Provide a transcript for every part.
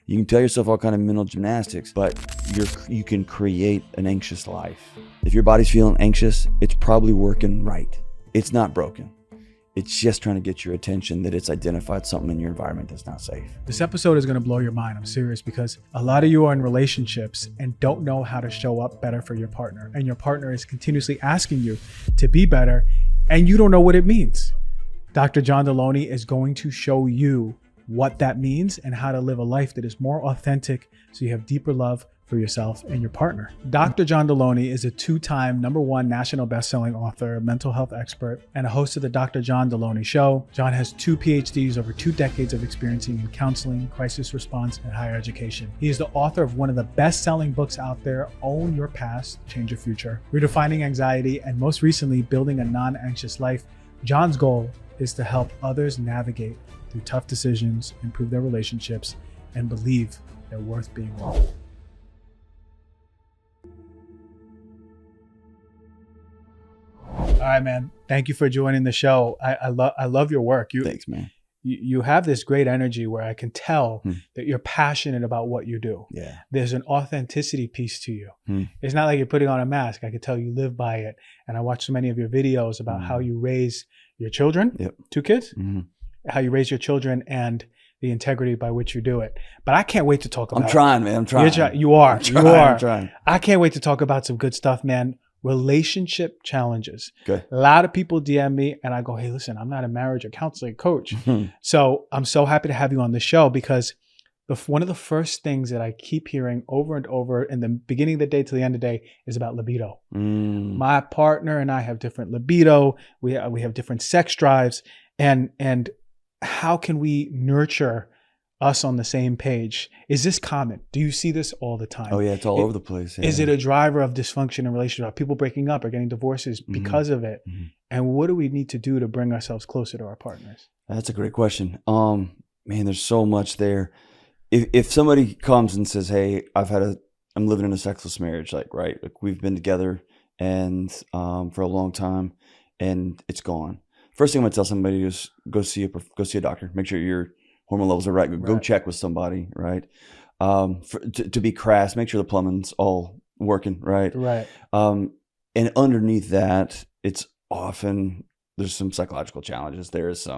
You can tell yourself all kind of mental gymnastics, but you can create an anxious life. If your body's feeling anxious, it's probably working right. It's not broken. It's just trying to get your attention that it's identified something in your environment that's not safe. This episode is going to blow your mind. I'm serious, because a lot of you are in relationships and don't know how to show up better for your partner. And your partner is continuously asking you to be better, and you don't know what it means. Dr. John Delony is going to show you what that means and how to live a life that is more authentic, so you have deeper love for yourself and your partner. Dr. John Delony is a 2-time #1 national best-selling author, mental health expert, and a host of the Dr. John Delony Show. John has 2 PhDs, over 2 decades of experience in counseling, crisis response, and higher education. He is the author of one of the best-selling books out there, Own Your Past, Change Your Future, Redefining Anxiety, and most recently, Building a Non-Anxious Life. John's goal is to help others navigate through tough decisions, improve their relationships, and believe they're worth being with. All right, man. Thank you for joining the show. I love your work. Thanks, man. You have this great energy where I can tell that you're passionate about what you do. Yeah. There's an authenticity piece to you. It's not like you're putting on a mask. I can tell you live by it. And I watch so many of your videos about how you raise your children, 2 kids, how you raise your children and the integrity by which you do it. But I can't wait to talk about it. I'm trying, man. I'm trying. You are. I'm trying. I can't wait to talk about some good stuff, man. Relationship challenges. Good. A lot of people DM me and I go, hey, listen, I'm not a marriage or counseling coach. So I'm so happy to have you on the show, because one of the first things that I keep hearing over and over in the beginning of the day to the end of the day is about libido. My partner and I have different libido. We have different sex drives, and how can we nurture us on the same page? Is this common? Do you see this all the time? Oh yeah, it's all over the place. Yeah. Is it a driver of dysfunction in relationships? Are people breaking up or getting divorces because of it? And what do we need to do to bring ourselves closer to our partners? That's a great question. Man, there's so much there. If somebody comes and says, hey, I'm living in a sexless marriage, like we've been together and for a long time and it's gone. First thing I'm gonna tell somebody is go see a doctor. Make sure your hormone levels are right. Go check with somebody, right? To be crass, make sure the plumbing's all working, right? Right. And underneath that, it's often there's some psychological challenges. There's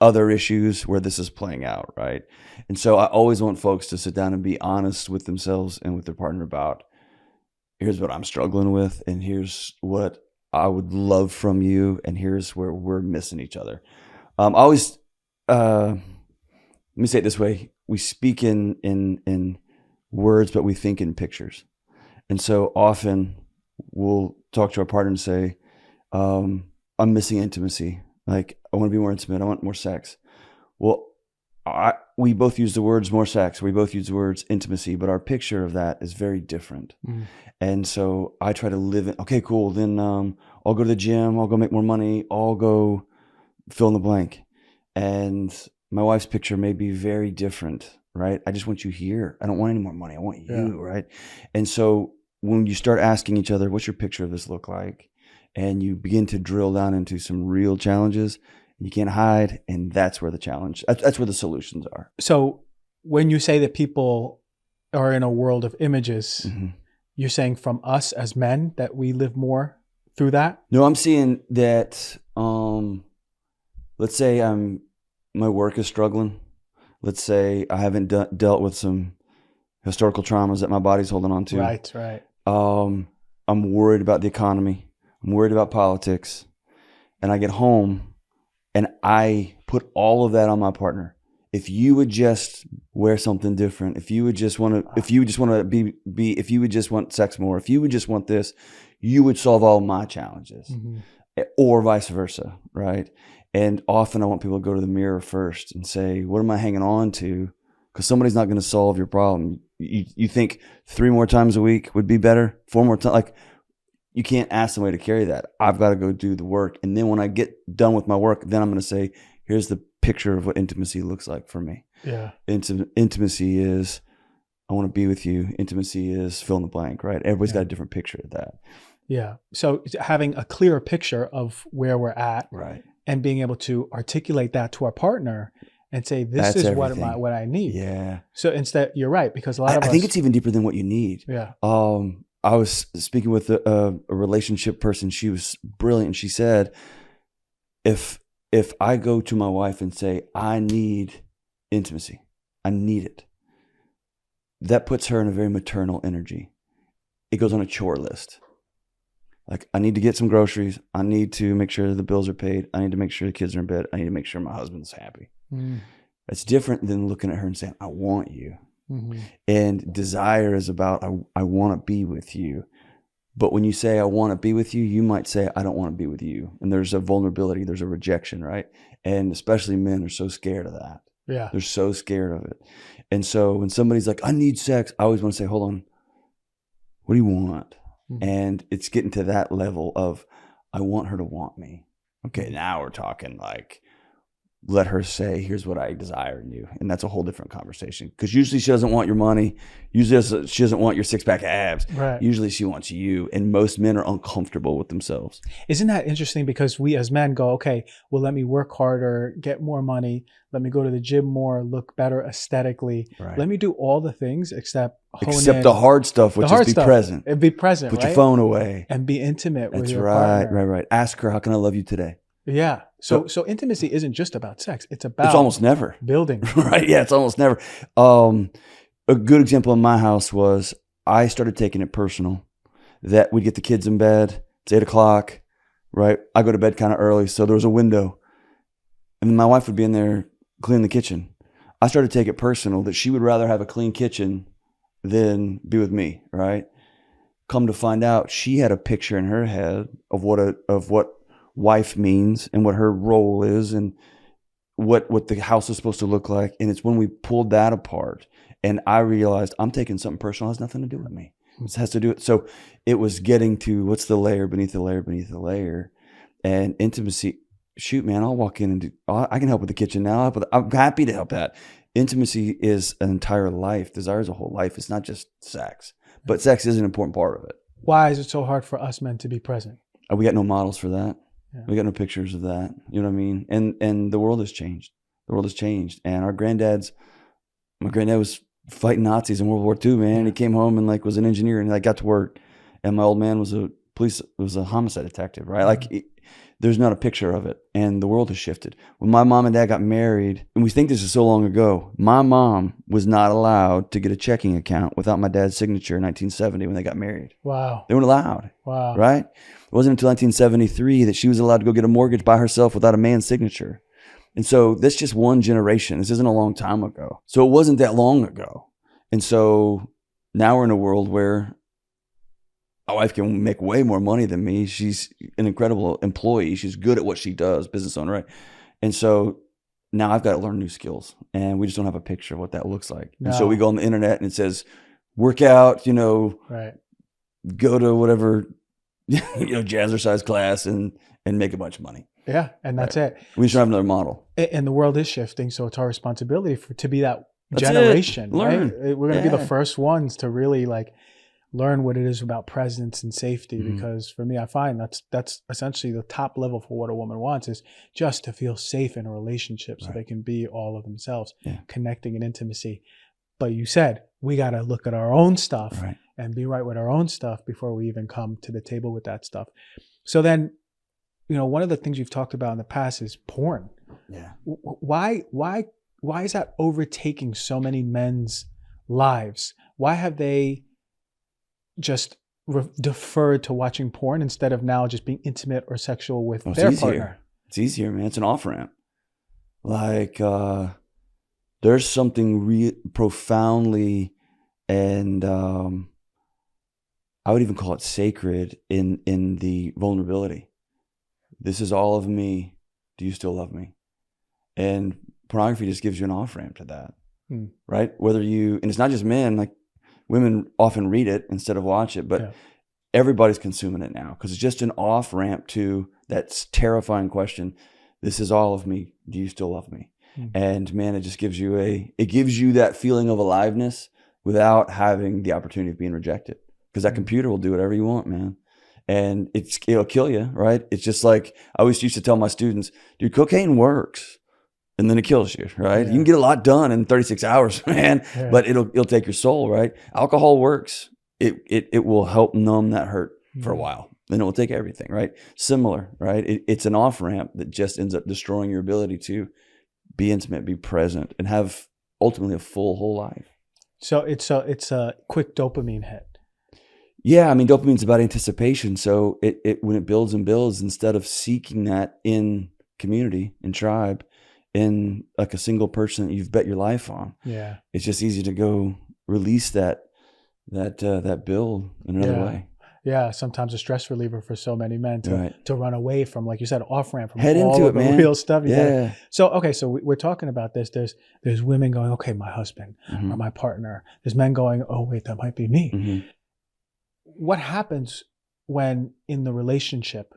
other issues where this is playing out, right? And so I always want folks to sit down and be honest with themselves and with their partner about, here's what I'm struggling with, and here's what I would love from you, and here's where we're missing each other. Let me say it this way: we speak in words, but we think in pictures. And so often we'll talk to our partner and say, I'm missing intimacy. Like, I want to be more intimate. I want more sex. Well, we both use the words more sex. We both use the words intimacy, but our picture of that is very different. And so I try to live in, okay, cool. Then I'll go to the gym. I'll go make more money. I'll go fill in the blank. And my wife's picture may be very different, right? I just want you here. I don't want any more money. I want you, right? And so when you start asking each other, what's your picture of this look like? And you begin to drill down into some real challenges, you can't hide. And that's where that's where the solutions are. So when you say that people are in a world of images, you're saying from us as men that we live more through that? No, I'm seeing that, let's say my work is struggling. Let's say I haven't dealt with some historical traumas that my body's holding on to. Right. I'm worried about the economy. I'm worried about politics. And I get home and I put all of that on my partner. If you would just wear something different, if you would just want to, if you just want to be, if you would just want sex more, if you would just want this, you would solve all my challenges, or vice versa, right? And often I want people to go to the mirror first and say, what am I hanging on to? Because somebody's not going to solve your problem. You think 3 more times a week would be better? 4 more times? Like, you can't ask somebody to carry that. I've got to go do the work. And then when I get done with my work, then I'm going to say, here's the picture of what intimacy looks like for me. Yeah. Intimacy is, I want to be with you. Intimacy is fill in the blank, right? Everybody's got a different picture of that. Yeah. So having a clearer picture of where we're at, right, and being able to articulate that to our partner and say, this That's is everything. what I need. Yeah. So instead, you're right, because a lot of I us, think it's even deeper than what you need. yeah. I was speaking with a relationship person. She was brilliant. She said, if I go to my wife and say, I need intimacy, I need it, that puts her in a very maternal energy. It goes on a chore list. Like, I need to get some groceries. I need to make sure the bills are paid. I need to make sure the kids are in bed. I need to make sure my husband's happy. That's different than looking at her and saying, I want you. Mm-hmm. And desire is about, I want to be with you. But when you say, I want to be with you, you might say, I don't want to be with you. And there's a vulnerability, there's a rejection, right? And especially men are so scared of that. Yeah. They're so scared of it. And so when somebody's like, I need sex, I always want to say, hold on, what do you want? Mm-hmm. And it's getting to that level of, I want her to want me. Okay, now we're talking like, let her say, here's what I desire in you. And that's a whole different conversation. Because usually she doesn't want your money. Usually she doesn't want your six-pack abs. Right. Usually she wants you. And most men are uncomfortable with themselves. Isn't that interesting? Because we as men go, okay, well, let me work harder, get more money. Let me go to the gym more, look better aesthetically. Right. Let me do all the things except the hard stuff, which is be stuff. present. And be present, Put right? your phone away. And be intimate with your right, partner. Right. Ask her, how can I love you today? Yeah. So intimacy isn't just about sex. It's about It's almost never. building. Right. Yeah, it's almost never. A good example in my house was I started taking it personal that we'd get the kids in bed. It's 8:00, right? I go to bed kind of early, so there was a window. And my wife would be in there cleaning the kitchen. I started to take it personal that she would rather have a clean kitchen than be with me, right? Come to find out, she had a picture in her head of what wife means and what her role is and what the house is supposed to look like. And it's when we pulled that apart and I realized I'm taking something personal. It has nothing to do with me. It has to do with, so it was getting to what's the layer beneath the layer beneath the layer. And intimacy, shoot, man, I'll walk in and do, I can help with the kitchen now. I'm happy to help that. Intimacy is an entire life. Desire is a whole life. It's not just sex, but sex is an important part of it. Why is it so hard for us men to be present? We got no models for that. Yeah. We got no pictures of that. You know what I mean? And the world has changed. The world has changed. And my granddad was fighting Nazis in World War II, man. He came home and was an engineer and got to work. And my old man was a homicide detective, right? There's not a picture of it. And the world has shifted. When my mom and dad got married, and we think this is so long ago, my mom was not allowed to get a checking account without my dad's signature in 1970 when they got married. Wow. They weren't allowed. Wow. Right? It wasn't until 1973 that she was allowed to go get a mortgage by herself without a man's signature. And so that's just one generation. This isn't a long time ago. So it wasn't that long ago. And so now we're in a world where my wife can make way more money than me. She's an incredible employee. She's good at what she does, business owner, right? And so now I've got to learn new skills. And we just don't have a picture of what that looks like. No. And so we go on the internet and it says, work out, right. Go to whatever, jazzercise class and make a bunch of money. Yeah, and that's right. it. We just don't have another model. And the world is shifting, so it's our responsibility to be that That's generation. Learn. Right? We're going to be the first ones to really learn what it is about presence and safety. Mm-hmm. Because for me, I find that's essentially the top level for what a woman wants is just to feel safe in a relationship, so they can be all of themselves, connecting in intimacy. But you said we got to look at our own stuff and be right with our own stuff before we even come to the table with that stuff. So then, one of the things you've talked about in the past is porn. Yeah. Why is that overtaking so many men's lives? Why have they just deferred to watching porn instead of now just being intimate or sexual with their partner? It's easier, man. It's an off-ramp. There's something profoundly and I would even call it sacred in the vulnerability. This is all of me. Do you still love me? And pornography just gives you an off-ramp to that, right? And it's not just men, women often read it instead of watch it, but everybody's consuming it now because it's just an off-ramp to that terrifying question. This is all of me. Do you still love me? And man, it just gives you that feeling of aliveness without having the opportunity of being rejected, because that computer will do whatever you want, man. And it'll kill you, right? It's just like I always used to tell my students, dude, cocaine works. and then it kills you, right? Yeah. You can get a lot done in 36 hours, man, but it'll take your soul, right? Alcohol works. It will help numb that hurt for a while. Then it will take everything, right? Similar, right? It's an off-ramp that just ends up destroying your ability to be intimate, be present, and have ultimately a full whole life. So it's a quick dopamine hit. Yeah, I mean, dopamine's about anticipation. So it when it builds and builds, instead of seeking that in community, in tribe, in like a single person that you've bet your life on, it's just easy to go release that build in another way. Yeah, sometimes a stress reliever for so many men to run away from, like you said, off ramp from Head all into of it, the man. real stuff. Yeah. So we're talking about this. There's women going, okay, my husband or my partner. There's men going, oh wait, that might be me. Mm-hmm. What happens when in the relationship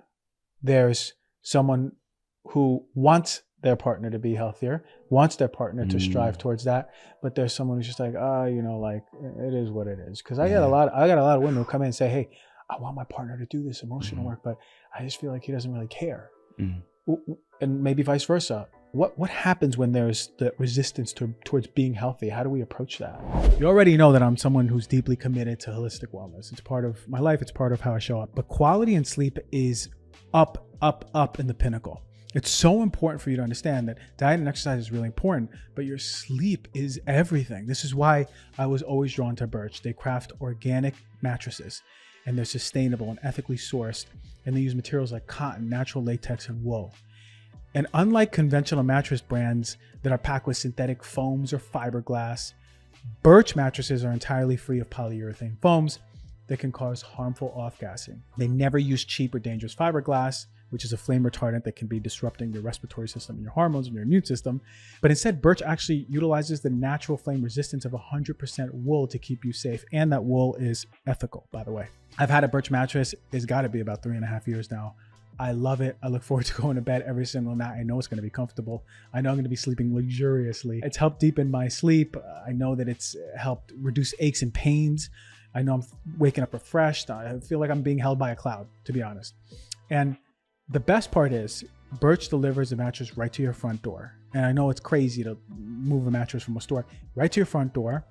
there's someone who wants their partner to be healthier, wants their partner to strive towards that, but there's someone who's just like, like it is what it is. Because I got a lot of women who come in and say, hey, I want my partner to do this emotional work, but I just feel like he doesn't really care. And maybe vice versa. What happens when there's the resistance towards being healthy? How do we approach that? You already know that I'm someone who's deeply committed to holistic wellness. It's part of my life. It's part of how I show up. But quality and sleep is up in the pinnacle. It's so important for you to understand that diet and exercise is really important, but your sleep is everything. This is why I was always drawn to Birch. They craft organic mattresses, and they're sustainable and ethically sourced, and they use materials like cotton, natural latex, and wool. And unlike conventional mattress brands that are packed with synthetic foams or fiberglass, Birch mattresses are entirely free of polyurethane foams that can cause harmful off-gassing. They never use cheap or dangerous fiberglass, which is a flame retardant that can be disrupting your respiratory system and your hormones and your immune system. But instead, Birch actually utilizes the natural flame resistance of 100% wool to keep you safe. And that wool is ethical, by the way. I've had a Birch mattress. It's got to be about 3.5 years now. I love it. I look forward to going to bed every single night. I know it's going to be comfortable. I know I'm going to be sleeping luxuriously. It's helped deepen my sleep. I know that it's helped reduce aches and pains. I know I'm waking up refreshed. I feel like I'm being held by a cloud, to be honest. And the best part is Birch delivers a mattress right to your front door. And I know it's crazy to move a mattress from a store right to your front door.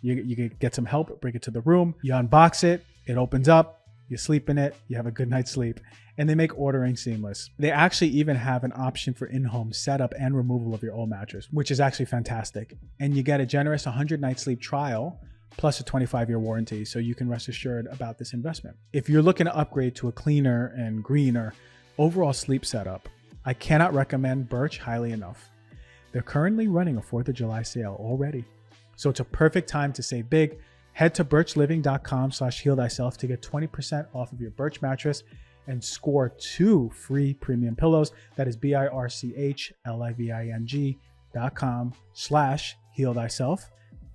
You can get some help, bring it to the room. You unbox it, it opens up, you sleep in it, you have a good night's sleep. And they make ordering seamless. They actually even have an option for in-home setup and removal of your old mattress, which is actually fantastic. And you get a generous 100-night sleep trial plus a 25-year warranty, so you can rest assured about this investment. If you're looking to upgrade to a cleaner and greener overall sleep setup, I cannot recommend Birch highly enough. They're currently running a 4th of July sale already. So it's a perfect time to save big. Head to birchliving.com/healthyself to get 20% off of your Birch mattress and score 2 free premium pillows. That is birchliving.com/healthyself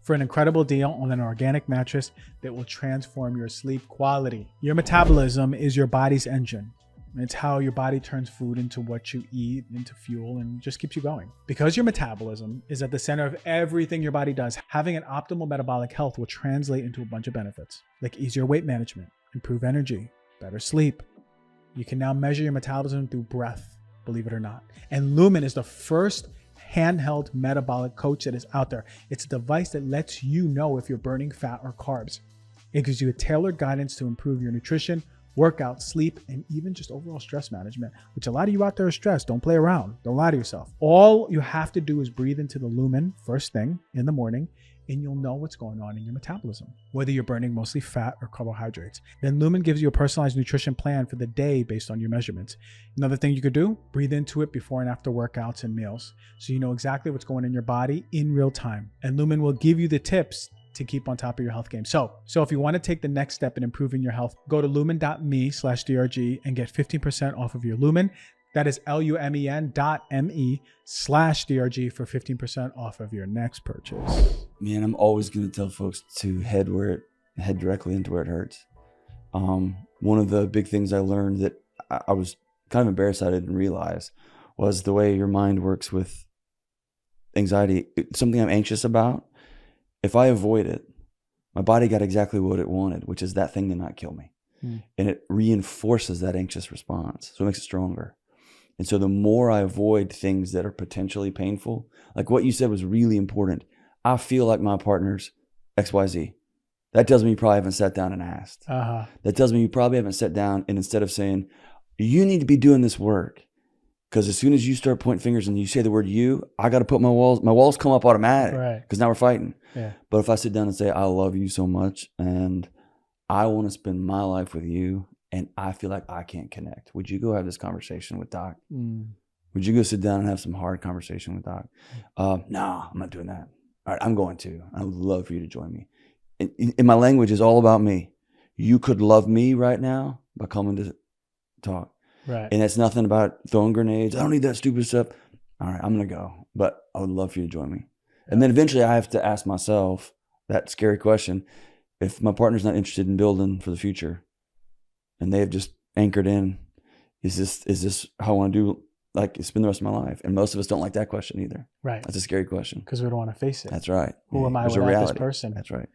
for an incredible deal on an organic mattress that will transform your sleep quality. Your metabolism is your body's engine. It's how your body turns food into what you eat, into fuel, and just keeps you going. Because your metabolism is at the center of everything your body does, having an optimal metabolic health will translate into a bunch of benefits, like easier weight management, improved energy, better sleep. You can now measure your metabolism through breath, believe it or not. And Lumen is the first handheld metabolic coach that is out there. It's a device that lets you know if you're burning fat or carbs. It gives you a tailored guidance to improve your nutrition, workout, sleep, and even just overall stress management, which a lot of you out there are stressed. Don't play around. Don't lie to yourself. All you have to do is breathe into the Lumen first thing in the morning, and you'll know what's going on in your metabolism, whether you're burning mostly fat or carbohydrates. Then Lumen gives you a personalized nutrition plan for the day based on your measurements. Another thing you could do, breathe into it before and after workouts and meals, so you know exactly what's going on in your body in real time. And Lumen will give you the tips to keep on top of your health game. So if you want to take the next step in improving your health, go to lumen.me/DRG and get 15% off of your Lumen. That is lumen.me/DRG for 15% off of your next purchase. Man, I'm always going to tell folks to head directly into where it hurts. One of the big things I learned that I was kind of embarrassed I didn't realize was the way your mind works with anxiety. It's something I'm anxious about. If I avoid it, my body got exactly what it wanted, which is that thing to not kill me. And it reinforces that anxious response. So it makes it stronger. And so the more I avoid things that are potentially painful, like what you said was really important. I feel like my partner's XYZ. That tells me you probably haven't sat down and asked. That tells me you probably haven't sat down and instead of saying, you need to be doing this work. Because as soon as you start pointing fingers and you say the word you, I got to put my walls come up automatic. Right. Because now we're fighting. Yeah. But if I sit down and say, I love you so much and I want to spend my life with you and I feel like I can't connect, would you go have this conversation with Doc? Would you go sit down and have some hard conversation with Doc? No, I'm not doing that. All right, I'm going to. I would love for you to join me. And my language is all about me. You could love me right now by coming to talk. Right. And it's nothing about throwing grenades. I don't need that stupid stuff. All right, I'm going to go. But I would love for you to join me. And then eventually I have to ask myself that scary question. If my partner's not interested in building for the future and they have just anchored in, is this how I want to do, like, spend the rest of my life? And most of us don't like that question either. Right. That's a scary question. Because we don't want to face it. That's right. Who am I without this person? That's right.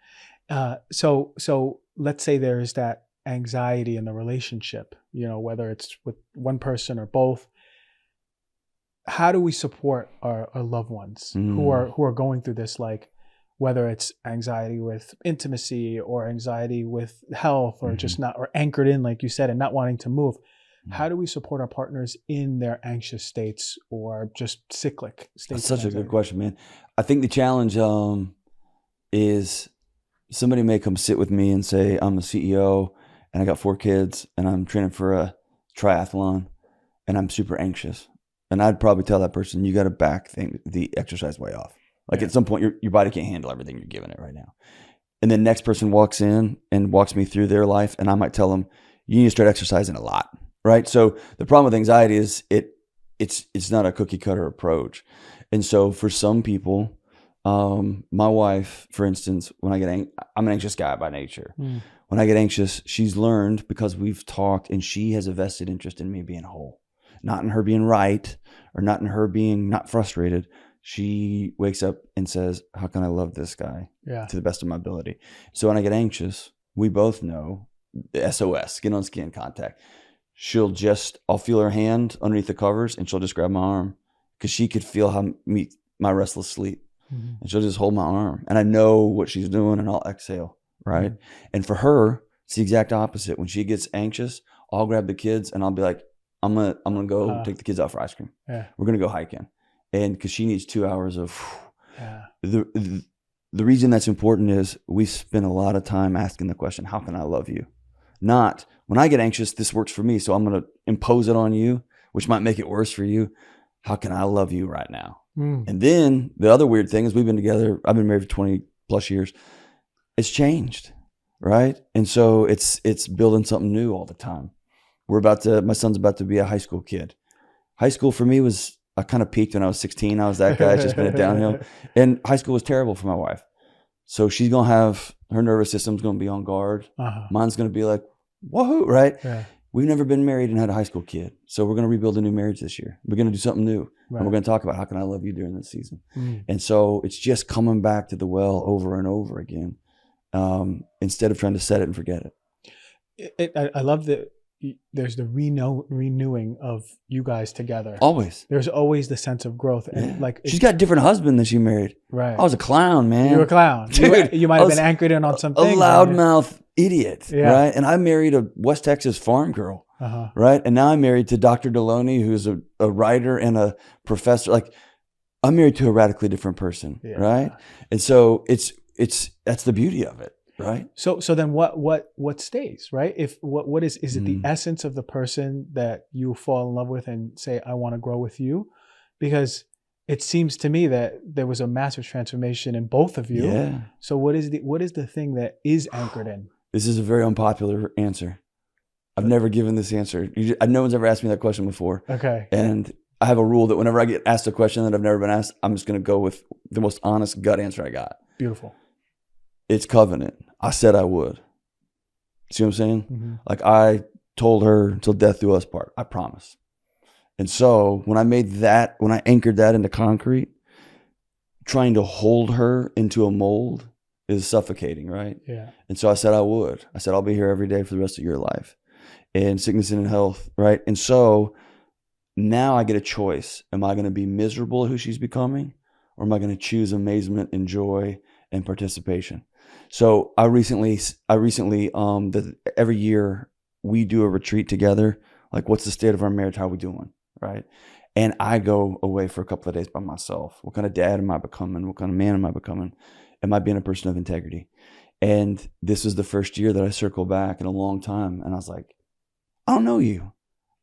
So let's say there's that anxiety in the relationship, whether it's with one person or both. How do we support our loved ones who are going through this, like whether it's anxiety with intimacy or anxiety with health or just not, or anchored in, like you said, and not wanting to move? How do we support our partners in their anxious states or just cyclic states? That's such a good question, man. I think the challenge is somebody may come sit with me and say, I'm a CEO and I got 4 kids and I'm training for a triathlon and I'm super anxious. And I'd probably tell that person, you got to back the exercise way off. Like at some point, your body can't handle everything you're giving it right now. And then next person walks in and walks me through their life. And I might tell them, you need to start exercising a lot, right? So the problem with anxiety is it's not a cookie cutter approach. And so for some people, my wife, for instance, when I get I'm an anxious guy by nature. When I get anxious, she's learned, because we've talked, and she has a vested interest in me being whole, not in her being right or not in her being not frustrated. She wakes up and says, how can I love this guy to the best of my ability? So when I get anxious, we both know the SOS, skin on skin contact. I'll feel her hand underneath the covers and she'll just grab my arm because she could feel my restless sleep. And she'll just hold my arm and I know what she's doing and I'll exhale. Right. And for her, it's the exact opposite. When she gets anxious, I'll grab the kids and I'll be like, I'm going to go take the kids out for ice cream. We're going to go hiking. And because she needs 2 hours of the reason that's important is we spend a lot of time asking the question, how can I love you? Not when I get anxious, this works for me, so I'm going to impose it on you, which might make it worse for you. How can I love you right now? And then the other weird thing is I've been married for 20 plus years. It's changed, right? And so it's building something new all the time. My son's about to be a high school kid. High school for me I kind of peaked when I was 16. I was that guy. It's just been a downhill. And high school was terrible for my wife. So she's going to have, her nervous system's going to be on guard. Mine's going to be like, woohoo, right? Yeah. We've never been married and had a high school kid. So we're going to rebuild a new marriage this year. We're going to do something new. Right. And we're going to talk about how can I love you during this season. And so it's just coming back to the well over and over again, instead of trying to set it and forget it. I love that there's the renewing of you guys together. Always. There's always the sense of growth. And like she's got a different husband than she married. Right. I was a clown, man. You were a clown. Dude, you might have been anchored in on some things. A loudmouth idiot, right? And I married a West Texas farm girl, right? And now I'm married to Dr. Delony, who's a writer and a professor. Like, I'm married to a radically different person, right? And so that's the beauty of it. Right. So then what stays, right? Is it the essence of the person that you fall in love with and say, I want to grow with you? Because it seems to me that there was a massive transformation in both of you. Yeah. So what is the thing that is anchored in? This is a very unpopular answer. I've never given this answer. No one's ever asked me that question before. Okay. And I have a rule that whenever I get asked a question that I've never been asked, I'm just going to go with the most honest gut answer I got. Beautiful. It's covenant. I said I would. See what I'm saying? Like I told her till death do us part. I promise. And so when I anchored that into concrete, trying to hold her into a mold is suffocating, right? Yeah. And so I said I would. I said I'll be here every day for the rest of your life, in sickness and in health, right? And so now I get a choice. Am I going to be miserable at who she's becoming, or am I going to choose amazement and joy and participation? So I recently, every year we do a retreat together. Like, what's the state of our marriage? How are we doing? Right. And I go away for a couple of days by myself. What kind of dad am I becoming? What kind of man am I becoming? Am I being a person of integrity? And this was the first year that I circled back in a long time. And I was like, I don't know you.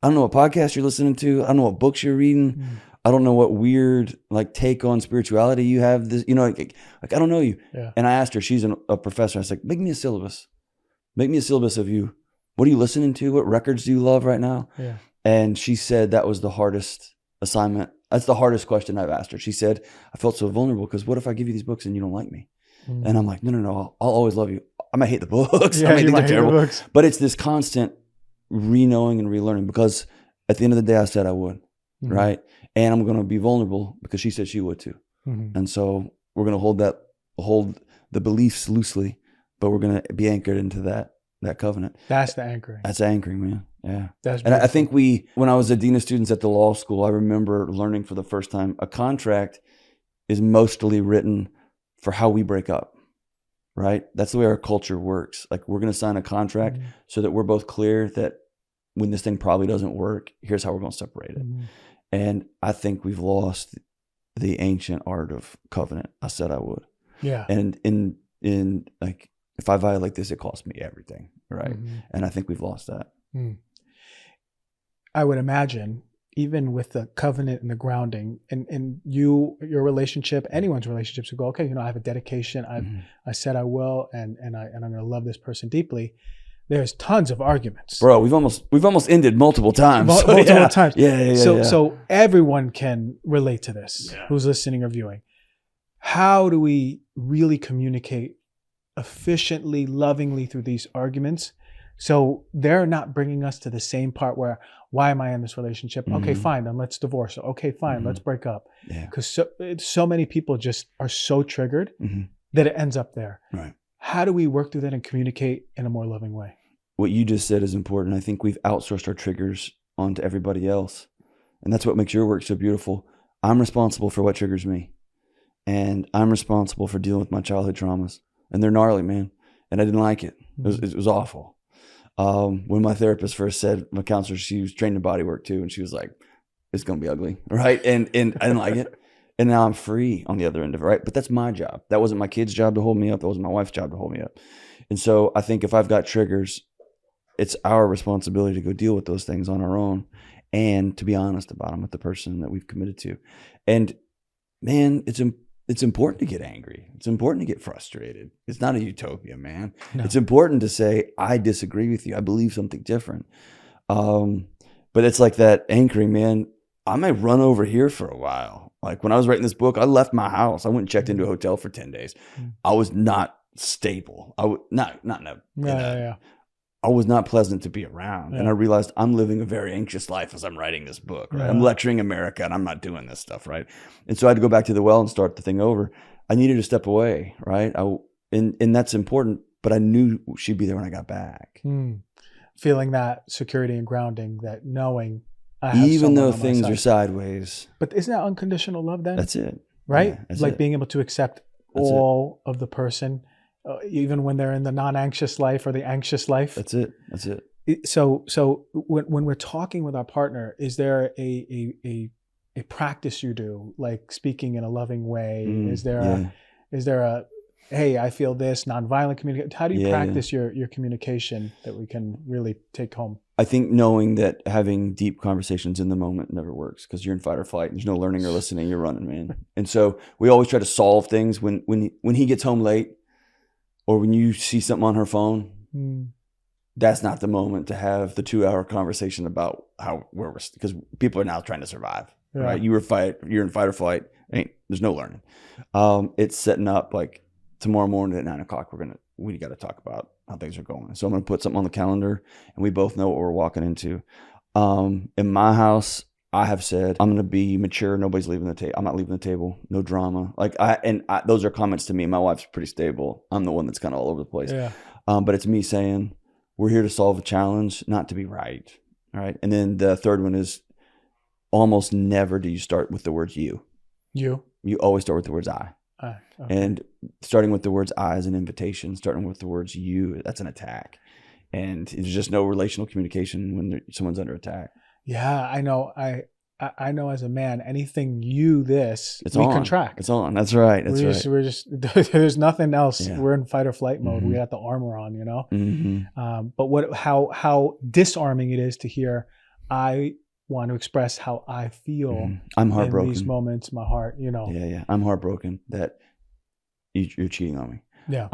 I don't know what podcast you're listening to. I don't know what books you're reading. I don't know what weird like take on spirituality you have. This, like I don't know you. Yeah. And I asked her, she's a professor. I was like, make me a syllabus. Make me a syllabus of you. What are you listening to? What records do you love right now? Yeah. And she said that was the hardest assignment. That's the hardest question I've asked her. She said, I felt so vulnerable because what if I give you these books and you don't like me? And I'm like, no, I'll always love you. I might hate the books. Yeah, I might think they're terrible. Books. But it's this constant re-knowing and relearning, because at the end of the day, I said I would, right? And I'm going to be vulnerable because she said she would too. And so we're going to hold the beliefs loosely, but we're going to be anchored into that covenant. That's the anchoring. That's anchoring, man. Yeah. That's and I think when I was a dean of students at the law school, I remember learning for the first time, a contract is mostly written for how we break up, right? That's the way our culture works. Like, we're going to sign a contract so that we're both clear that when this thing probably doesn't work, here's how we're going to separate it. And I think we've lost the ancient art of covenant. I said I would. Yeah. And in like, if I violate this, it costs me everything, right? And I think we've lost that. I would imagine, even with the covenant and the grounding, and your relationship, anyone's relationships, would go, okay, I have a dedication. I said I will, and I'm going to love this person deeply. There's tons of arguments, bro. We've almost ended multiple times. Multiple times. Yeah. So everyone can relate to this. Yeah. Who's listening or viewing? How do we really communicate efficiently, lovingly through these arguments, so they're not bringing us to the same part where, why am I in this relationship? Okay, fine, then let's divorce. Okay, fine, let's break up. Yeah. Because so many people just are so triggered that it ends up there. Right. How do we work through that and communicate in a more loving way? What you just said is important. I think we've outsourced our triggers onto everybody else. And that's what makes your work so beautiful. I'm responsible for what triggers me. And I'm responsible for dealing with my childhood traumas. And they're gnarly, man. And I didn't like it. It was awful. When my therapist first said, my counselor, she was trained in body work too. And she was like, it's going to be ugly, right? And I didn't like it. And now I'm free on the other end of it, right? But that's my job. That wasn't my kid's job to hold me up. That wasn't my wife's job to hold me up. And so I think if I've got triggers, it's our responsibility to go deal with those things on our own and to be honest about them with the person that we've committed to. And man, it's important to get angry. It's important to get frustrated. It's not a utopia, man. No. It's important to say, I disagree with you. I believe something different. But it's like that anchoring, man. I may run over here for a while. Like when I was writing this book, I left my house. I went and checked into a hotel for 10 days. I was not stable. I would I was not pleasant to be around. Yeah. And I realized I'm living a very anxious life as I'm writing this book, right? Yeah. I'm lecturing America and I'm not doing this stuff, right? And so I had to go back to the well and start the thing over. I needed to step away, right? And that's important, but I knew she'd be there when I got back. Feeling that security and grounding, that knowing I have even though things are sideways. But isn't that unconditional love then? That's it. Right? Yeah, that's like being able to accept all of the person, even when they're in the non-anxious life or the anxious life. That's it. So when we're talking with our partner, is there a practice you do, like speaking in a loving way? Is there a hey, I feel this, nonviolent communication? How do you practice your communication that we can really take home? I think knowing that having deep conversations in the moment never works because you're in fight or flight. There's no learning or listening. You're running, man. And so we always try to solve things when he gets home late or when you see something on her phone. That's not the moment to have the 2-hour conversation about where we're, because people are now trying to survive, right? You're in fight or flight. There's no learning. It's setting up like tomorrow morning at 9:00. We got to talk about how things are going. So I'm going to put something on the calendar and we both know what we're walking into. In my house, I have said, I'm going to be mature. Nobody's leaving the table. I'm not leaving the table. No drama. Those are comments to me. My wife's pretty stable. I'm the one that's kind of all over the place. Yeah. But it's me saying, we're here to solve a challenge, not to be right. All right. And then the third one is almost never do you start with the words you. You always start with the words I. okay. And starting with the words I is an invitation. Starting with the words you, that's an attack. And there's just no relational communication when someone's under attack. Yeah, I know. I know as a man, anything we on. contract. It's on. That's right. We're just there's nothing else. Yeah. We're in fight or flight mode. Mm-hmm. We got the armor on, you know. Mm-hmm. But how disarming it is to hear. I want to express how I feel. Mm-hmm. I'm heartbroken in these moments. My heart, you know. Yeah. I'm heartbroken that you're cheating on me. Yeah.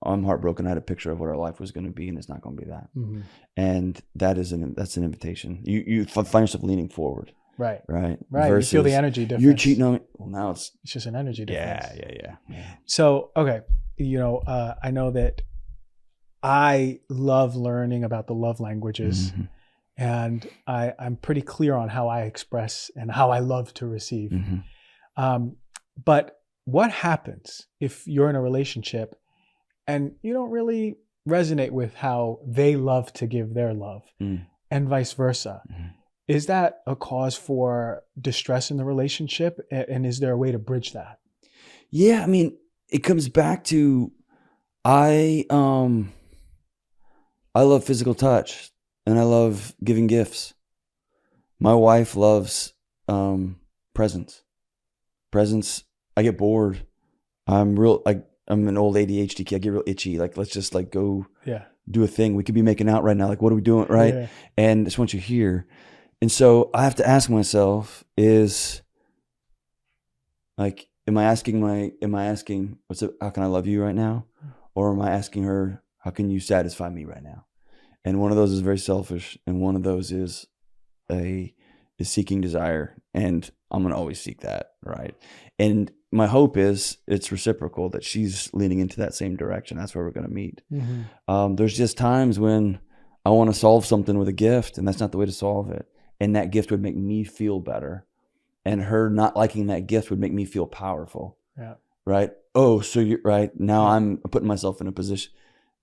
I'm heartbroken. I had a picture of what our life was going to be, and it's not going to be that. Mm-hmm. And that's an invitation. You find yourself leaning forward. Right. Versus, you feel the energy difference. You're cheating on me. Well, now it's just an energy difference. Yeah. So, okay. You know, I know that I love learning about the love languages, mm-hmm. and I'm pretty clear on how I express and how I love to receive. Mm-hmm. But what happens if you're in a relationship and you don't really resonate with how they love to give their love, and vice versa? Mm-hmm. Is that a cause for distress in the relationship? And is there a way to bridge that? Yeah, I mean, it comes back to I love physical touch and I love giving gifts. My wife loves presents. I get bored. I'm an old ADHD kid. I get real itchy. Like, let's just like go do a thing. We could be making out right now. Like, what are we doing? Right. Yeah. And just want you here. And so I have to ask myself is like, am I asking how can I love you right now? Or am I asking her, how can you satisfy me right now? And one of those is very selfish. And one of those is seeking desire. And I'm going to always seek that. Right. And my hope is it's reciprocal, that she's leaning into that same direction. That's where we're going to meet. Mm-hmm. There's just times when I want to solve something with a gift, and that's not the way to solve it. And that gift would make me feel better. And her not liking that gift would make me feel powerful. Yeah. Right. Oh, so you're right. Now I'm putting myself in a position.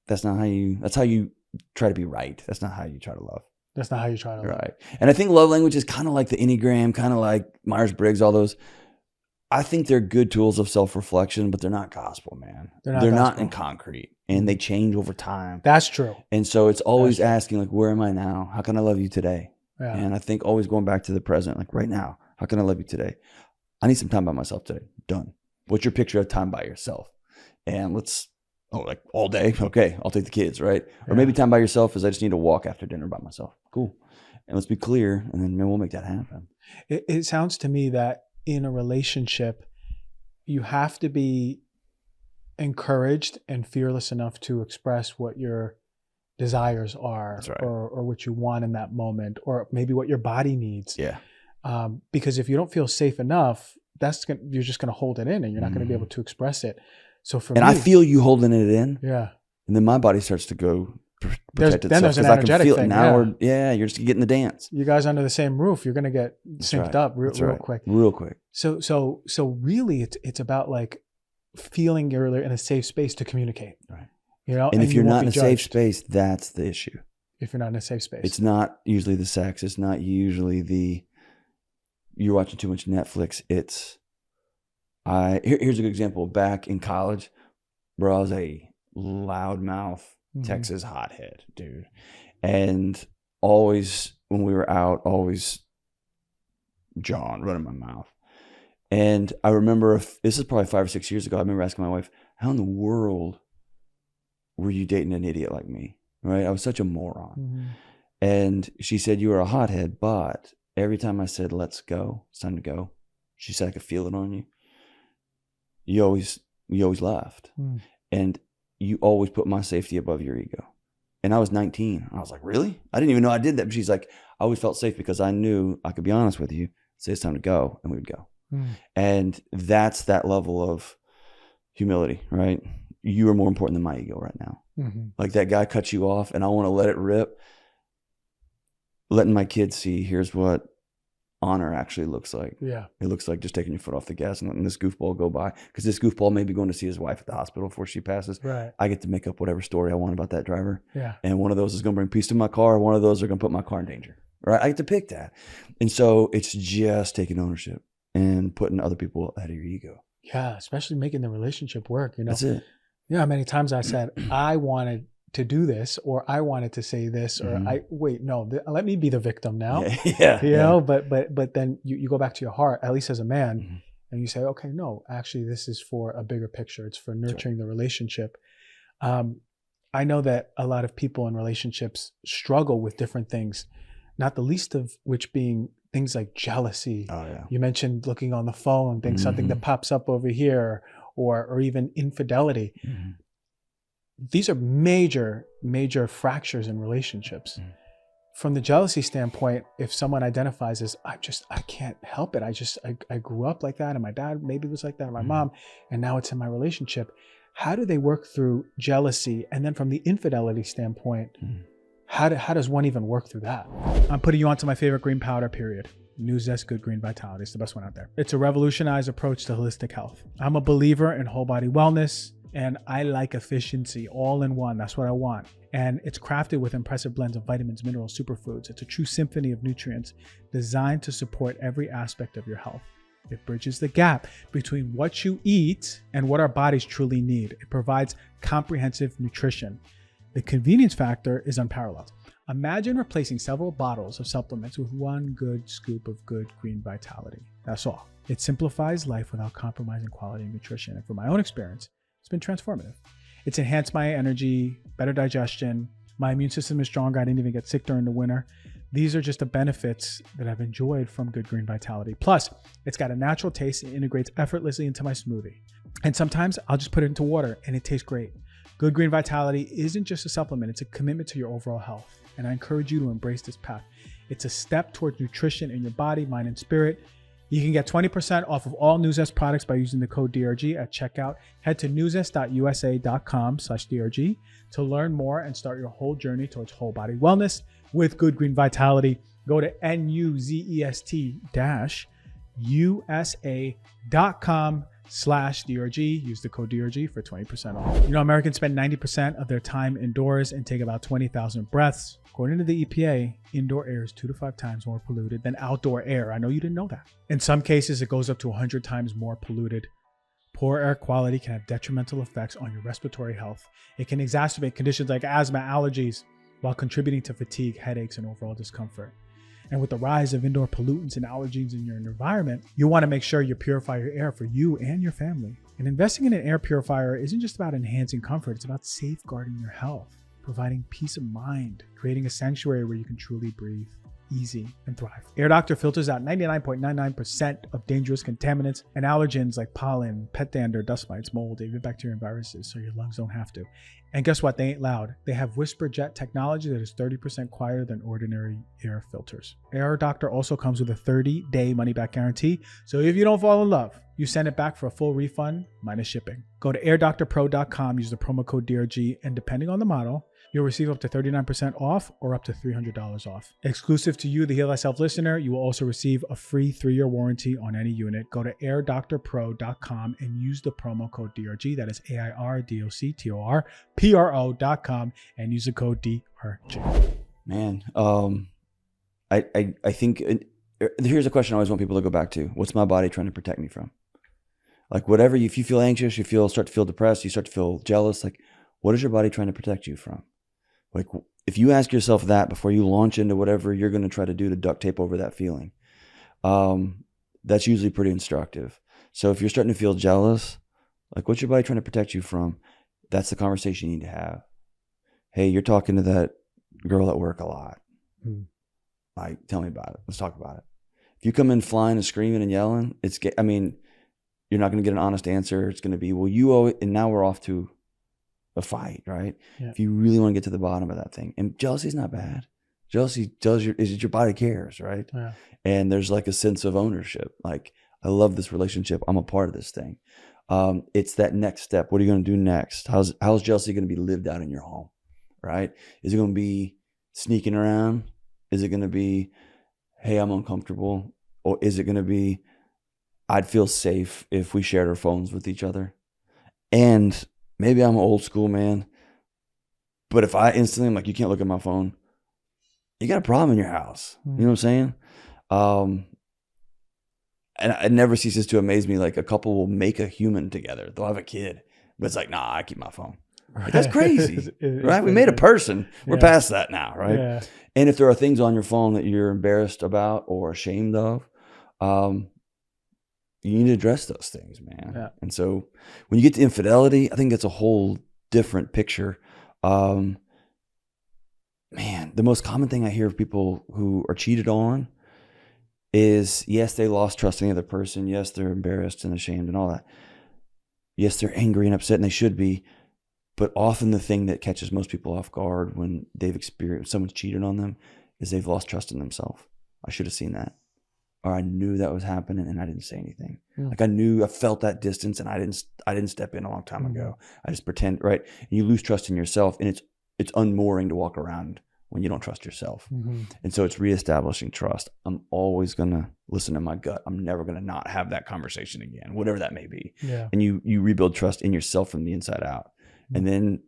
That's how you try to be right. That's not how you try to love. That's not how you try to love. Right. And I think love language is kind of like the Enneagram, kind of like Myers-Briggs, all those. I think they're good tools of self-reflection, but they're not gospel, man. They're not in concrete, and they change over time. That's true. And so it's always asking, like, where am I now? How can I love you today? Yeah. And I think always going back to the present, like right now, how can I love you today? I need some time by myself today. Done. What's your picture of time by yourself? And like all day. Okay, I'll take the kids, right? Yeah. Or maybe time by yourself is I just need to walk after dinner by myself. Cool. And let's be clear, and then maybe we'll make that happen. It sounds to me that in a relationship, you have to be encouraged and fearless enough to express what your desires are. That's right. or what you want in that moment, or maybe what your body needs. Yeah. Because if you don't feel safe enough, you're just going to hold it in, and you're not going to be able to express it. So for me, I feel you holding it in. Yeah. And then my body starts to go protect itself. Then there's an energetic thing. You're just getting the dance. You guys under the same roof, you're going to get synced up real quick. Real quick. So really it's about like feeling you're in a safe space to communicate. Right. You know, and if you're not in a safe space, that's the issue. If you're not in a safe space. It's not usually the sex. It's not usually you're watching too much Netflix. Here's a good example. Back in college, bro, I was a loudmouth Texas hothead, dude. And always, when we were out, always John running my mouth. And I remember, this is probably 5 or 6 years ago, I remember asking my wife, how in the world were you dating an idiot like me? Right? I was such a moron. Mm-hmm. And she said, you were a hothead, but every time I said, let's go, it's time to go, she said, I could feel it on you. You always left. And you always put my safety above your ego. And I was 19. I was like, really? I didn't even know I did that. But she's like, I always felt safe because I knew I could be honest with you, say it's time to go, and we would go. And that's that level of humility, right? You are more important than my ego right now. Mm-hmm. Like that guy cut you off and I want to let it rip. Letting my kids see, here's what honor actually looks like. Yeah. It looks like just taking your foot off the gas and letting this goofball go by. Because this goofball may be going to see his wife at the hospital before she passes. Right. I get to make up whatever story I want about that driver. Yeah. And one of those is going to bring peace to my car. One of those are going to put my car in danger. right? I get to pick that. And so it's just taking ownership and putting other people ahead of your ego. Yeah, especially making the relationship work, you know. That's it. You know how many times I said, I wanted to do this, or I wanted to say this, or let me be the victim now. You know, but then you go back to your heart, at least as a man, and you say, okay, no, actually this is for a bigger picture. It's for nurturing the relationship. I know that a lot of people in relationships struggle with different things, not the least of which being things like jealousy. Oh, yeah. You mentioned looking on the phone, something that pops up over here, or even infidelity. These are major, major fractures in relationships. From the jealousy standpoint, if someone identifies as, I can't help it. I grew up like that, and my dad maybe was like that, and my mom, and now it's in my relationship. How do they work through jealousy? And then from the infidelity standpoint, how does one even work through that? I'm putting you onto my favorite green powder, period. New Zest Good Green Vitality. It's the best one out there. It's a revolutionized approach to holistic health. I'm a believer in whole body wellness, and I like efficiency all in one. That's what I want. And it's crafted with impressive blends of vitamins, minerals, superfoods. It's a true symphony of nutrients designed to support every aspect of your health. It bridges the gap between what you eat and what our bodies truly need. It provides comprehensive nutrition. The convenience factor is unparalleled. Imagine replacing several bottles of supplements with one good scoop of good green vitality. That's all. It simplifies life without compromising quality and nutrition. And from my own experience, it's been transformative. It's enhanced my energy, better digestion. My immune system is stronger. I didn't even get sick during the winter. These are just the benefits that I've enjoyed from Good Green Vitality. Plus, it's got a natural taste. It integrates effortlessly into my smoothie. And sometimes I'll just put it into water and it tastes great. Good Green Vitality isn't just a supplement. It's a commitment to your overall health. And I encourage you to embrace this path. It's a step towards nutrition in your body, mind, and spirit. You can get 20% off of all Newzest products by using the code DRG at checkout. Head to newzest.usa.com/DRG to learn more and start your whole journey towards whole body wellness with Good Green Vitality. Go to nuzest-usa.com/DRG. Use the code DRG for 20% off. You know, Americans spend 90% of their time indoors and take about 20,000 breaths. According to the EPA, indoor air is 2 to 5 times more polluted than outdoor air. I know you didn't know that. In some cases, it goes up to 100 times more polluted. Poor air quality can have detrimental effects on your respiratory health. It can exacerbate conditions like asthma, allergies, while contributing to fatigue, headaches, and overall discomfort. And with the rise of indoor pollutants and allergens in your environment, you want to make sure you purify your air for you and your family. And investing in an air purifier isn't just about enhancing comfort, it's about safeguarding your health, providing peace of mind, creating a sanctuary where you can truly breathe easy and thrive. Air Doctor filters out 99.99% of dangerous contaminants and allergens like pollen, pet dander, dust mites, mold, even bacteria and viruses, so your lungs don't have to. And guess what? They ain't loud. They have whisper jet technology that is 30% quieter than ordinary air filters. Air Doctor also comes with a 30-day money-back guarantee, so if you don't fall in love, you send it back for a full refund minus shipping. Go to airdoctorpro.com, use the promo code DRG, and depending on the model, you'll receive up to 39% off or up to $300 off. Exclusive to you, the Heal Thyself listener, you will also receive a free 3-year warranty on any unit. Go to airdoctorpro.com and use the promo code DRG. That is AIRDOCTORPRO.com and use the code DRG. Man, I think here's a question I always want people to go back to. What's my body trying to protect me from? Like whatever, if you feel anxious, start to feel depressed, you start to feel jealous, like what is your body trying to protect you from? Like if you ask yourself that before you launch into whatever you're going to try to do to duct tape over that feeling, that's usually pretty instructive. So if you're starting to feel jealous, like what's your body trying to protect you from? That's the conversation you need to have. Hey, you're talking to that girl at work a lot. Like, tell me about it. Let's talk about it. If you come in flying and screaming and yelling, you're not going to get an honest answer. It's going to be, well, you owe it, and now we're off to a fight, right? Yeah. If you really want to get to the bottom of that thing. And jealousy is not bad. Jealousy is your body cares, right? Yeah. And there's like a sense of ownership. Like, I love this relationship. I'm a part of this thing. It's that next step. What are you going to do next? How's jealousy going to be lived out in your home, right? Is it going to be sneaking around? Is it going to be, hey, I'm uncomfortable? Or is it going to be, I'd feel safe if we shared our phones with each other? And maybe I'm an old school man, but if I instantly am like, you can't look at my phone, you got a problem in your house. You know what I'm saying? And it never ceases to amaze me. Like, a couple will make a human together. They'll have a kid, but it's like, nah, I keep my phone. Like, that's crazy, right? We made a person. We're past that now, right? Yeah. And if there are things on your phone that you're embarrassed about or ashamed of, you need to address those things, man. Yeah. And so when you get to infidelity, I think that's a whole different picture. Man, the most common thing I hear of people who are cheated on is, yes, they lost trust in the other person. Yes, they're embarrassed and ashamed and all that. Yes, they're angry and upset, and they should be. But often the thing that catches most people off guard when they've experienced someone's cheated on them is they've lost trust in themselves. I should have seen that. Or I knew that was happening and I didn't say anything. Like, I felt that distance and I didn't step in a long time ago. I just pretend, right? And you lose trust in yourself, and it's unmooring to walk around when you don't trust yourself. And so it's reestablishing trust. I'm always going to listen to my gut. I'm never going to not have that conversation again, whatever that may be. Yeah. And you rebuild trust in yourself from the inside out. And then,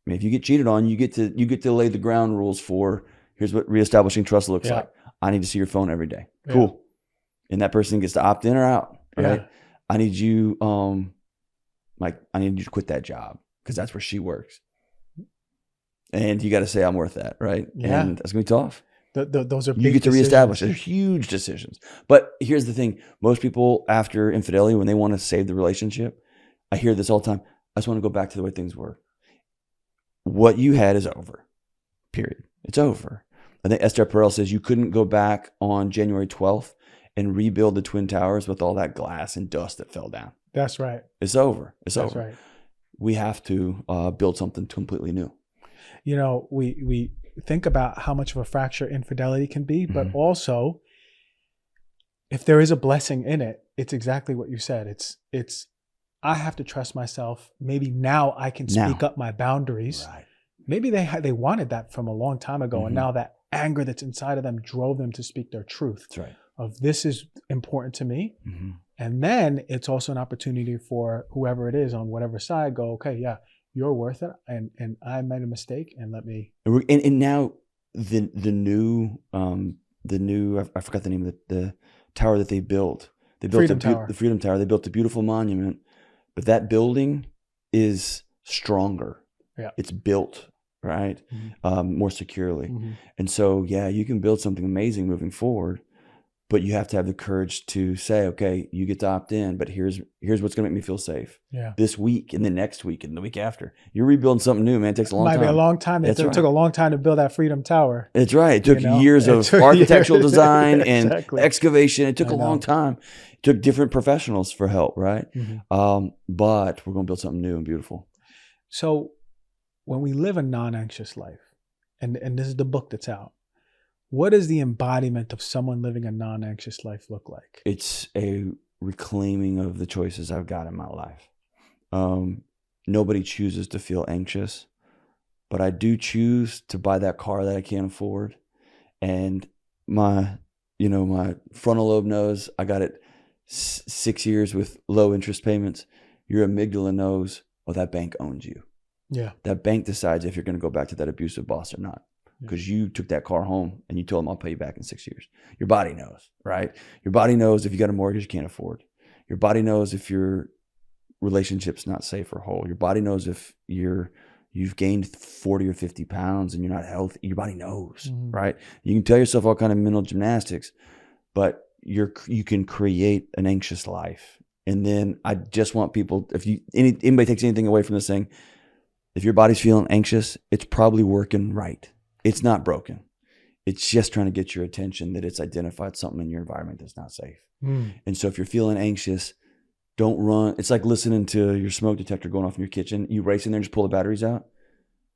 I mean, if you get cheated on, you get to lay the ground rules for, here's what reestablishing trust looks like. I need to see your phone every day. Cool. And that person gets to opt in or out, right? I need you, I need you to quit that job because that's where she works. And you got to say, I'm worth that, right? Yeah. And that's going to be tough. Those are big You get to decisions. reestablish. They're huge decisions. But here's the thing. Most people, after infidelity, when they want to save the relationship, I hear this all the time. I just want to go back to the way things were. What you had is over. Period. It's over. I think Esther Perel says you couldn't go back on January 12th and rebuild the Twin Towers with all that glass and dust that fell down. That's right. It's over. It's That's over. right. We have to build something completely new. You know, we think about how much of a fracture infidelity can be, but also if there is a blessing in it, it's exactly what you said. It's I have to trust myself. Maybe now I can speak up my boundaries. Right. Maybe they wanted that from a long time ago, and now that anger that's inside of them drove them to speak their truth. That's right. Of this is important to me. And then it's also an opportunity for whoever it is on whatever side go, okay, yeah, you're worth it, and I made a mistake, and let me. And now the new I forgot the name of the tower that they built. They built the Freedom Tower. They built a beautiful monument, but that building is stronger. Yeah, it's built right, more securely, and so you can build something amazing moving forward. But you have to have the courage to say, okay, you get to opt in, but here's what's going to make me feel safe. This week and the next week and the week after. You're rebuilding something new, man. It takes a long time. Might be a long time. It took a long time to build that Freedom Tower. It's right. It took years of architectural design and excavation. It took a long time. It took different professionals for help, right? But we're going to build something new and beautiful. So when we live a non-anxious life, and this is the book that's out, what does the embodiment of someone living a non-anxious life look like? It's a reclaiming of the choices I've got in my life. Nobody chooses to feel anxious, but I do choose to buy that car that I can't afford. And my frontal lobe knows I got it 6 years with low interest payments. Your amygdala knows, that bank owns you. Yeah. That bank decides if you're going to go back to that abusive boss or not. Because you took that car home and you told them, I'll pay you back in 6 years. Your body knows, right? Your body knows if you got a mortgage you can't afford. Your body knows if your relationship's not safe or whole. Your body knows if you've gained 40 or 50 pounds and you're not healthy. Your body knows, right? You can tell yourself all kind of mental gymnastics, but you can create an anxious life. And then I just want people, if anybody takes anything away from this thing, if your body's feeling anxious, it's probably working right. It's not broken. It's just trying to get your attention that it's identified something in your environment that's not safe. And so if you're feeling anxious, don't run. It's like listening to your smoke detector going off in your kitchen. You race in there and just pull the batteries out.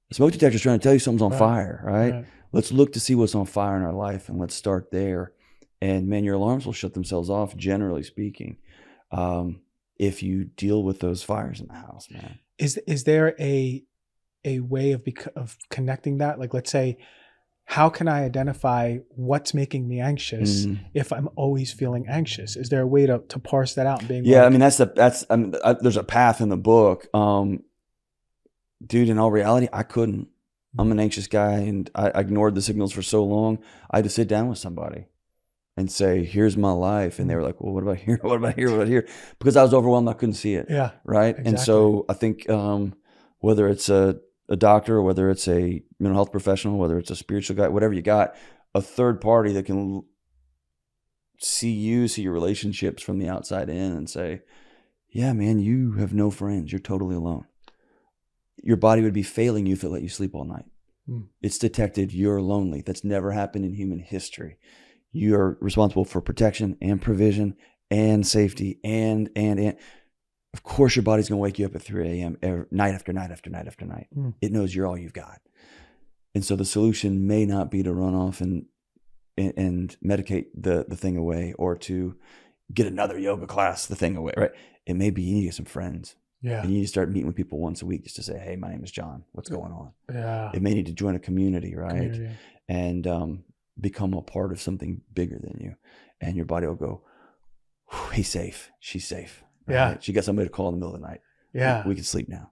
The smoke detector is trying to tell you something's on fire, right? Let's look to see what's on fire in our life and let's start there. And man, your alarms will shut themselves off, generally speaking, if you deal with those fires in the house, man. Is there a way of connecting that? Like, let's say, how can I identify what's making me anxious if I'm always feeling anxious? Is there a way to parse that out? Being there's a path in the book. Dude, in all reality, I couldn't. I'm an anxious guy, and I ignored the signals for so long. I had to sit down with somebody and say, here's my life. And they were like, well, what about here? What about here? What about here? Because I was overwhelmed. I couldn't see it. Yeah. Right. Exactly. And so I think whether it's a doctor, or whether it's a mental health professional, whether it's a spiritual guy, whatever you got, a third party that can see your relationships from the outside in and say, yeah, man, you have no friends. You're totally alone. Your body would be failing you if it let you sleep all night. It's detected you're lonely. That's never happened in human history. You're responsible for protection and provision and safety and. Of course, your body's going to wake you up at 3 a.m. Night after night after night after night. It knows you're all you've got. And so the solution may not be to run off and medicate the thing away, or to get another yoga class the thing away, right? It may be you need to get some friends. Yeah. And you need to start meeting with people once a week just to say, hey, my name is John. What's going on? Yeah. It may need to join a community, right? And become a part of something bigger than you. And your body will go, he's safe. She's safe. Right? Yeah. She got somebody to call in the middle of the night. Yeah. We can sleep now.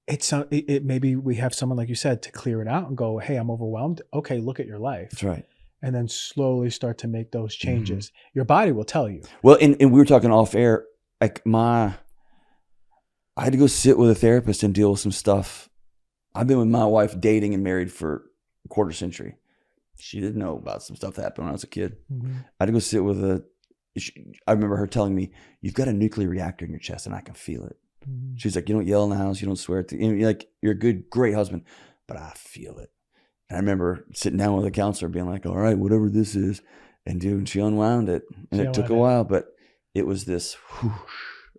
It maybe we have someone, like you said, to clear it out and go, hey, I'm overwhelmed. Okay, look at your life. That's right. And then slowly start to make those changes. Your body will tell you. Well, and we were talking off air, like I had to go sit with a therapist and deal with some stuff. I've been with my wife dating and married for a quarter century. She didn't know about some stuff that happened when I was a kid. I had to go sit with I remember her telling me, you've got a nuclear reactor in your chest and I can feel it. She's like, you don't yell in the house, you don't swear you're like, you're a good, great husband, but I feel it. And I remember sitting down with a counselor being like, all right, whatever this is. And dude, she unwound it. And it took a while, but it was this whoosh,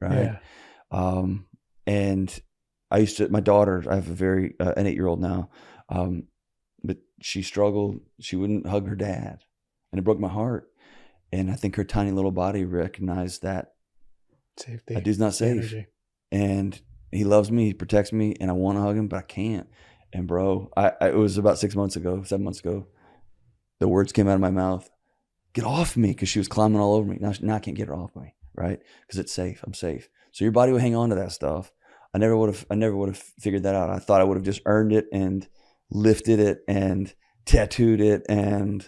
right? Yeah. And my daughter, I have an 8-year-old now, but she struggled. She wouldn't hug her dad, and it broke my heart. And I think her tiny little body recognized that safety. That dude's not safe. Energy. And he loves me, he protects me, and I want to hug him, but I can't. And bro, it was about 7 months ago, the words came out of my mouth, get off me, because she was climbing all over me. Now I can't get her off me, right? Because it's safe. I'm safe. So your body will hang on to that stuff. I never would have figured that out. I thought I would have just earned it and lifted it and tattooed it and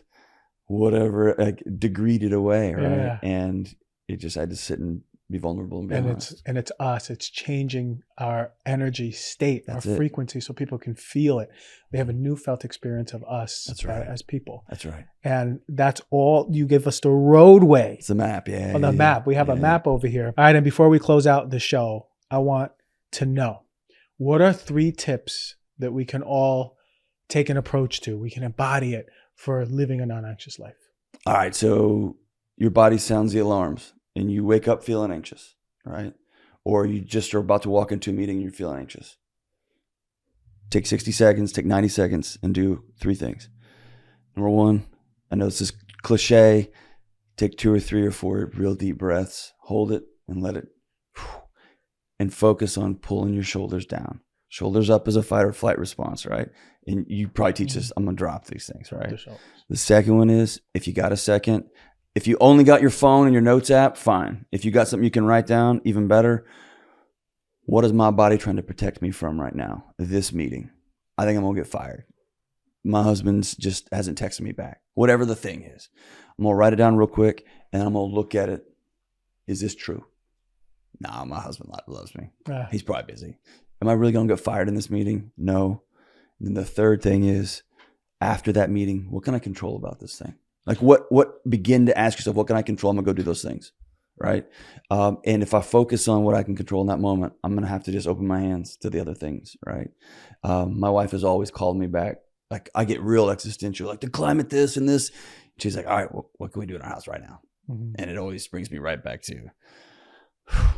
whatever, like degreed it away, right? Yeah. And it just had to sit and be vulnerable and be honest. And it's us. It's changing our energy state, our frequency, so people can feel it. They have a new felt experience of us as people. That's right. And that's all. You give us the roadway. It's a map, yeah. On the map. We have a map over here. All right, and before we close out the show, I want to know, what are 3 tips that we can all take an approach to? We can embody it for living a non-anxious life. All right, so your body sounds the alarms and you wake up feeling anxious, right? Or you just are about to walk into a meeting and you're feeling anxious. Take 60 seconds, take 90 seconds and do 3 things. Number 1, I know this is cliche, take 2 or 3 or 4 real deep breaths, hold it and let it, and focus on pulling your shoulders down. Shoulders up is a fight or flight response, right? And you probably teach this, I'm going to drop these things, right? The second one is, if you got a second, if you only got your phone and your notes app, fine. If you got something you can write down, even better. What is my body trying to protect me from right now? This meeting. I think I'm going to get fired. My husband's just hasn't texted me back. Whatever the thing is. I'm going to write it down real quick and I'm going to look at it. Is this true? Nah, my husband loves me. He's probably busy. Am I really going to get fired in this meeting? No. And then the third thing is, after that meeting, what can I control about this thing? Like begin to ask yourself, what can I control? I'm going to go do those things, right? And if I focus on what I can control in that moment, I'm going to have to just open my hands to the other things, right? My wife has always called me back. Like I get real existential, like the climate this and this. She's like, all right, what can we do in our house right now? And it always brings me right back to,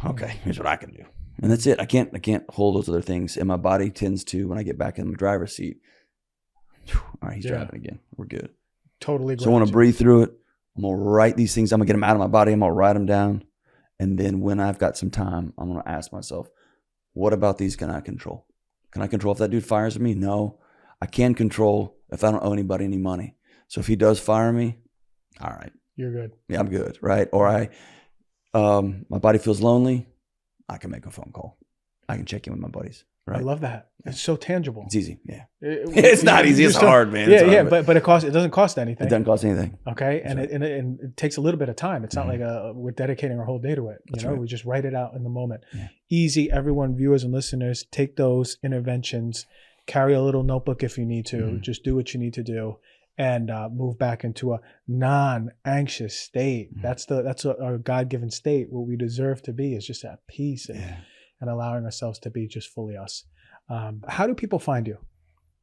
okay, here's what I can do. And that's it. I can't hold those other things. And my body tends to, when I get back in the driver's seat, all right, he's driving again. We're good. Totally. So I want to breathe through it. I'm going to write these things. I'm going to get them out of my body. I'm going to write them down. And then when I've got some time, I'm going to ask myself, what about these can I control? Can I control if that dude fires me? No. I can control if I don't owe anybody any money. So if he does fire me, all right. You're good. Yeah, I'm good, right? Or my body feels lonely. I can make a phone call. I can check in with my buddies. Right. I love that. It's so tangible. It's easy. Yeah. It's not easy. It's hard, man. Yeah, It's hard, yeah. But it doesn't cost anything. It doesn't cost anything. Okay. And it takes a little bit of time. It's not like we're dedicating our whole day to it. That's You know, right. we just write it out in the moment. Yeah. Easy. Everyone, viewers and listeners, take those interventions, carry a little notebook if you need to, just do what you need to do, and move back into a non-anxious state. That's our God-given state. What we deserve to be is just at peace and allowing ourselves to be just fully us. How do people find you?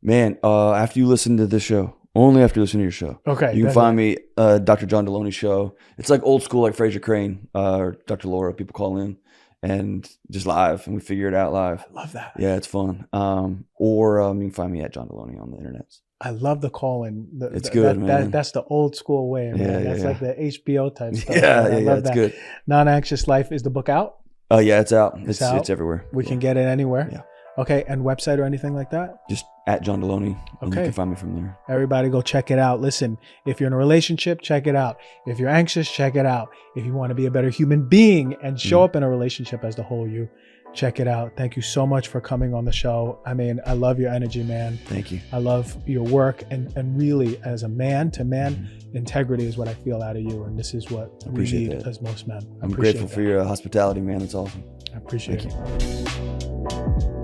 Man, after you listen to this show, only after you listen to your show. Okay. You can find me, Dr. John Delony Show. It's like old school, like Fraser Crane or Dr. Laura. People call in and just live, and we figure it out live. I love that. Yeah, it's fun. Or you can find me at John Delony on the internet. I love the call-in. It's good, man. That's the old school way, man. Yeah, That's like the HBO type stuff. Yeah, I love it's that. good. Non-Anxious Life. Is the book out? Oh, yeah, it's out. It's out? It's everywhere. We can get it anywhere? Yeah. Okay, and website or anything like that? Just at John Delony, and Okay. you can find me from there. Everybody go check it out. Listen, if you're in a relationship, check it out. If you're anxious, check it out. If you want to be a better human being and show up in a relationship as the whole you, check it out. Thank you so much for coming on the show. I mean, I love your energy, man. Thank you. I love your work, and really, as a man to man, integrity is what I feel out of you, and this is what we appreciate need that. as most men. I'm grateful for your hospitality, man. It's awesome. I appreciate Thank it.